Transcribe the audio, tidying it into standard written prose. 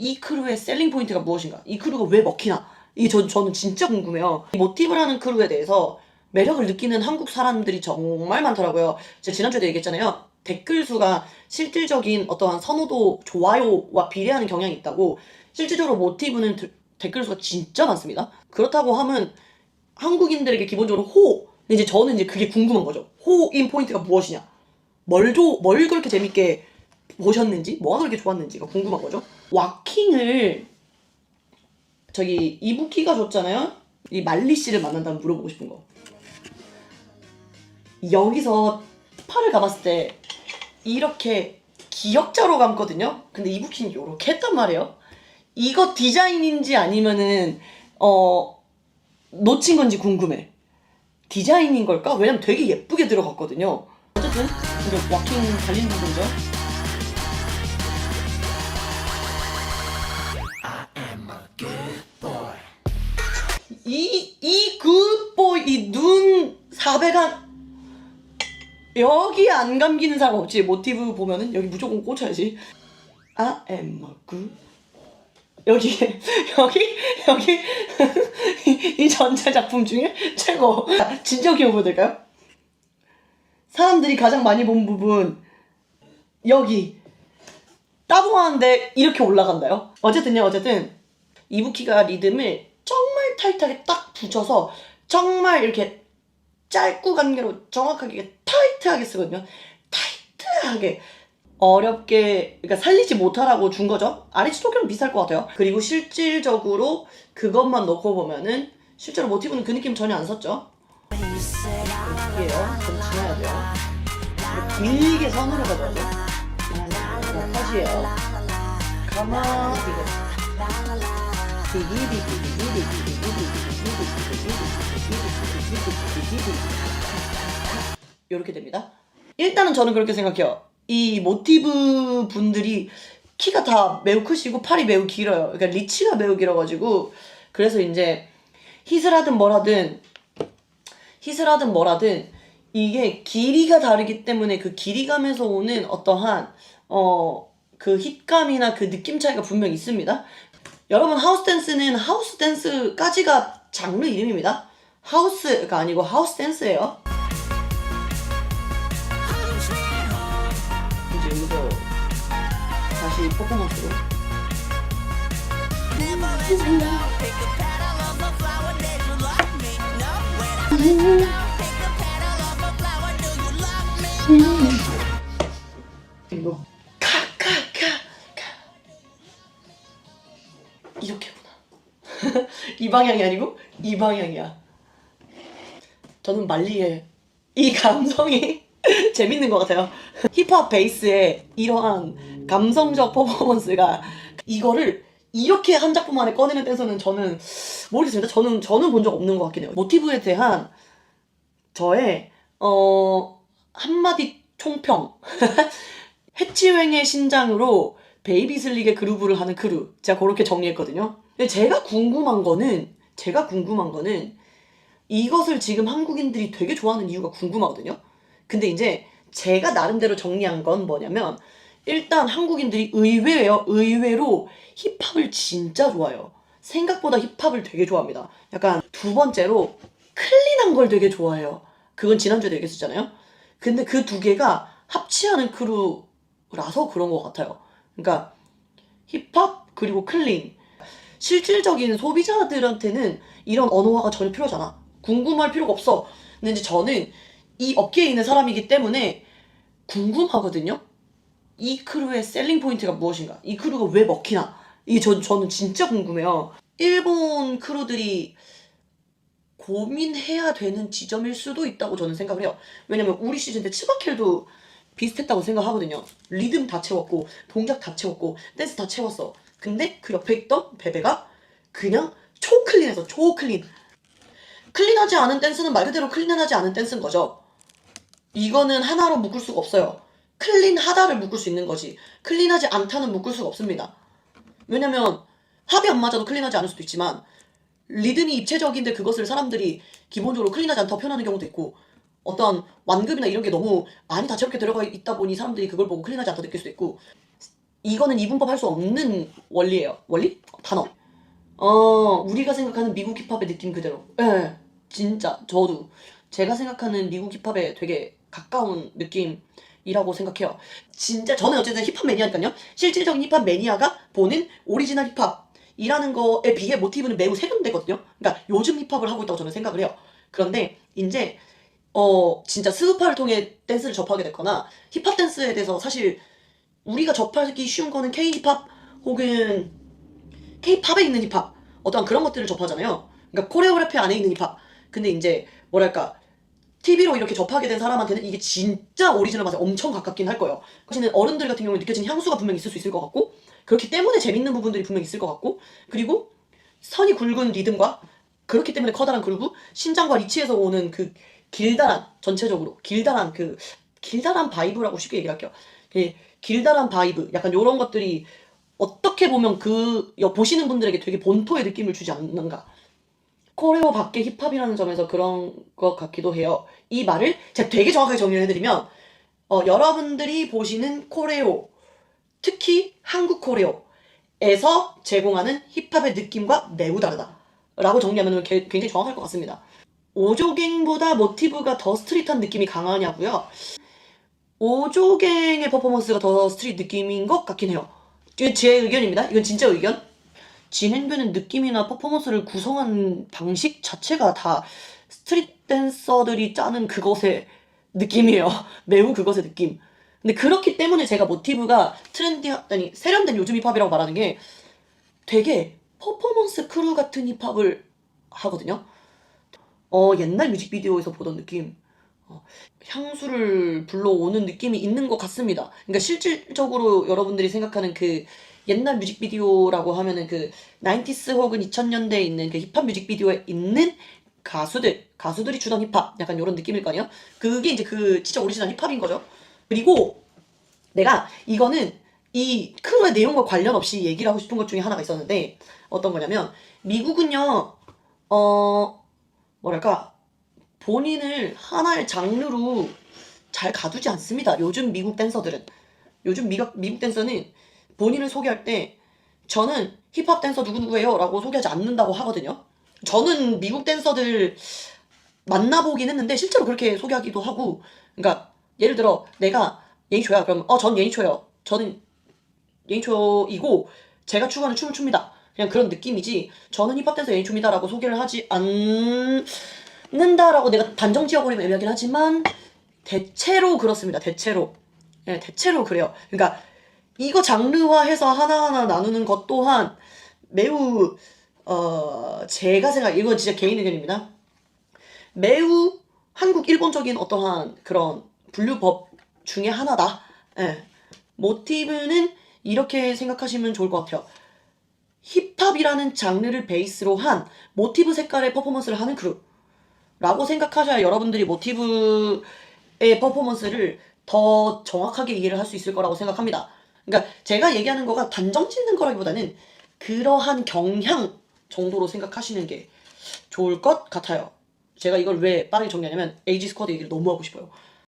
이 크루의 셀링 포인트가 무엇인가? 이 크루가 왜 먹히나? 이게 저는 진짜 궁금해요. 이 모티브라는 크루에 대해서 매력을 느끼는 한국 사람들이 정말 많더라고요. 제가 지난주에도 얘기했잖아요. 댓글 수가 실질적인 어떠한 선호도, 좋아요와 비례하는 경향이 있다고. 실질적으로 모티브는 댓글 수가 진짜 많습니다. 그렇다고 하면 한국인들에게 기본적으로 근데 이제 저는 이제 그게 궁금한 거죠. 호인 포인트가 무엇이냐? 뭘 그렇게 재밌게 보셨는지, 뭐가 그렇게 좋았는지가 궁금한 거죠. 와킹을 저기 이부키가 줬잖아요. 이 말리 씨를 만난다면 물어보고 싶은 거. 여기서 팔을 감았을 때 이렇게 기역자로 감거든요. 근데 이부키는 요렇게 했단 말이에요. 이거 디자인인지 아니면은 놓친 건지 궁금해. 디자인인 걸까? 왜냐면 되게 예쁘게 들어갔거든요. 어쨌든 이제 와킹 달린 부분이죠. 이 굿보이, 이 눈 400한 여기 안 감기는 사람 없지. 모티브 보면은 여기 무조건 꽂혀야지. I am a good. 여기 이 전체 작품 중에 최고. 진짜 기억해 될까요? 사람들이 가장 많이 본 부분 여기 따봉하는데 이렇게 올라간다요. 어쨌든 이부키가 리듬을 정말 타이트하게 딱 붙여서 정말 이렇게 짧고 간결로 정확하게 타이트하게 쓰거든요. 타이트하게 어렵게, 그러니까 살리지 못하라고 준 거죠. 아리스토텔랑 비슷할 것 같아요. 그리고 실질적으로 그것만 놓고 보면은 실제로 모티브는 그 느낌 전혀 안 썼죠. 이게요. 좀 지나야 돼요. 길게 선으로 가져야 돼요. 다시예요. 가만 이거. 이렇게 됩니다. 일단은 저는 그렇게 생각해요. 이 모티브 분들이 키가 다 매우 크시고 팔이 매우 길어요. 그러니까 리치가 매우 길어가지고 그래서 이제 힛을 하든 뭐라든 이게 길이가 다르기 때문에 그 길이감에서 오는 어떠한 그 힛감이나 그 느낌 차이가 분명히 있습니다. 여러분, 하우스 댄스는 하우스 댄스까지가 장르 이름입니다. 하우스가 아니고 하우스 댄스예요. 이제 여기서 다시 퍼포먼스로. 이거 이렇게구나. 이 방향이 아니고 이 방향이야. 저는 말리의 이 감성이 재밌는 것 같아요. 힙합 베이스의 이러한 감성적 퍼포먼스가 이거를 이렇게 한 작품 안에 꺼내는 댄서는 저는 모르겠습니다. 저는 본 적 없는 것 같긴 해요. 모티브에 대한 저의 한마디 총평. 해치웽의 신장으로 베이비슬릭의 그루브를 하는 크루. 제가 그렇게 정리했거든요. 근데 제가 궁금한 거는 이것을 지금 한국인들이 되게 좋아하는 이유가 궁금하거든요. 근데 이제 제가 나름대로 정리한 건 뭐냐면 일단 한국인들이 의외로 힙합을 진짜 좋아해요. 생각보다 힙합을 되게 좋아합니다. 약간 두 번째로 클린한 걸 되게 좋아해요. 그건 지난주에도 얘기했었잖아요. 근데 그 두 개가 합치하는 크루라서 그런 것 같아요. 그러니까 힙합 그리고 클린. 실질적인 소비자들한테는 이런 언어화가 전혀 필요하지 않아. 궁금할 필요가 없어. 근데 이제 저는 이 업계에 있는 사람이기 때문에 궁금하거든요. 이 크루의 셀링 포인트가 무엇인가? 이 크루가 왜 먹히나? 이게 저는 진짜 궁금해요. 일본 크루들이 고민해야 되는 지점일 수도 있다고 저는 생각을 해요. 왜냐면 우리 시즌 때 츠바켈도 비슷했다고 생각하거든요. 리듬 다 채웠고 동작 다 채웠고 댄스 다 채웠어. 근데 그 옆에 있던 베베가 그냥 초클린해서 초클린. 클린하지 않은 댄스는 말 그대로 클린하지 않은 댄스인 거죠. 이거는 하나로 묶을 수가 없어요. 클린하다를 묶을 수 있는 거지 클린하지 않다는 묶을 수가 없습니다. 왜냐면 합이 안 맞아도 클린하지 않을 수도 있지만 리듬이 입체적인데 그것을 사람들이 기본적으로 클린하지 않다고 표현하는 경우도 있고 어떤 완급이나 이런 게 너무 많이 다채롭게 들어가 있다 보니 사람들이 그걸 보고 클린하지 않다 느낄 수도 있고 이거는 이분법 할 수 없는 원리예요. 원리? 단어. 우리가 생각하는 미국 힙합의 느낌 그대로. 예, 진짜 저도 제가 생각하는 미국 힙합에 되게 가까운 느낌이라고 생각해요. 진짜 저는 어쨌든 힙합 매니아니까요. 실질적인 힙합 매니아가 보는 오리지널 힙합이라는 거에 비해 모티브는 매우 세련되거든요. 그러니까 요즘 힙합을 하고 있다고 저는 생각을 해요. 그런데 이제 진짜 스우파를 통해 댄스를 접하게 됐거나 힙합 댄스에 대해서 사실 우리가 접하기 쉬운 거는 K-힙합 혹은 K-팝에 있는 힙합 어떠한 그런 것들을 접하잖아요. 그러니까 코레오그래피 안에 있는 힙합. 근데 이제 뭐랄까 TV로 이렇게 접하게 된 사람한테는 이게 진짜 오리지널 맛에 엄청 가깝긴 할 거예요. 사실은 어른들 같은 경우에 느껴지는 향수가 분명히 있을 수 있을 것 같고 그렇기 때문에 재밌는 부분들이 분명히 있을 것 같고 그리고 선이 굵은 리듬과 그렇기 때문에 커다란 그루브 신장과 리치에서 오는 그 길다란 전체적으로 길다란 바이브라고 쉽게 얘기할게요. 그 길다란 바이브 약간 요런 것들이 어떻게 보면 보시는 분들에게 되게 본토의 느낌을 주지 않는가. 코레오 밖에 힙합이라는 점에서 그런 것 같기도 해요. 이 말을 제가 되게 정확하게 정리를 해드리면, 여러분들이 보시는 코레오, 특히 한국 코레오에서 제공하는 힙합의 느낌과 매우 다르다. 라고 정리하면 굉장히 정확할 것 같습니다. 오조갱보다 모티브가 더 스트릿한 느낌이 강하냐고요? 오조갱의 퍼포먼스가 더 스트릿 느낌인 것 같긴 해요. 이게 제 의견입니다. 이건 진짜 의견. 진행되는 느낌이나 퍼포먼스를 구성한 방식 자체가 다 스트릿 댄서들이 짜는 그것의 느낌이에요. 매우 그것의 느낌. 근데 그렇기 때문에 제가 모티브가 아니 세련된 요즘 힙합이라고 말하는 게 되게 퍼포먼스 크루 같은 힙합을 하거든요. 옛날 뮤직비디오에서 보던 느낌. 향수를 불러오는 느낌이 있는 것 같습니다. 그러니까 실질적으로 여러분들이 생각하는 그 옛날 뮤직비디오라고 하면은 그 90s 혹은 2000년대에 있는 그 힙합 뮤직비디오에 있는 가수들이 추던 힙합 약간 이런 느낌일 거 아니에요? 그게 이제 그 진짜 오리지널 힙합인 거죠. 그리고 내가 이거는 이 크루의 내용과 관련 없이 얘기를 하고 싶은 것 중에 하나가 있었는데 어떤 거냐면 미국은요 뭐랄까 본인을 하나의 장르로 잘 가두지 않습니다. 요즘 미국 댄서들은. 요즘 미국 댄서는 본인을 소개할 때 저는 힙합 댄서 누구누구예요 라고 소개하지 않는다고 하거든요. 저는 미국 댄서들 만나보긴 했는데 실제로 그렇게 소개하기도 하고 그러니까 예를 들어 내가 예니초야 그럼 전 예니초예요. 저는 예니초이고 제가 추구하는 춤을 춥니다. 그냥 그런 느낌이지 저는 힙합 댄서 예니초입니다 라고 소개를 하지 않는다라고 내가 단정 지어버리면 애매하긴 하지만 대체로 그렇습니다. 대체로. 예, 대체로 그래요. 그러니까 이거 장르화해서 하나하나 나누는 것 또한 매우 제가 이건 진짜 개인 의견입니다. 매우 한국 일본적인 어떠한 그런 분류법 중에 하나다. 예. 모티브는 이렇게 생각하시면 좋을 것 같아요. 힙합이라는 장르를 베이스로 한 모티브 색깔의 퍼포먼스를 하는 그룹. 라고 생각하셔야 여러분들이 모티브의 퍼포먼스를 더 정확하게 이해를 할 수 있을 거라고 생각합니다. 그러니까 제가 얘기하는 거가 단정 짓는 거라기보다는 그러한 경향 정도로 생각하시는 게 좋을 것 같아요. 제가 이걸 왜 빠르게 정리하냐면 에이지 스쿼드 얘기를 너무 하고 싶어요.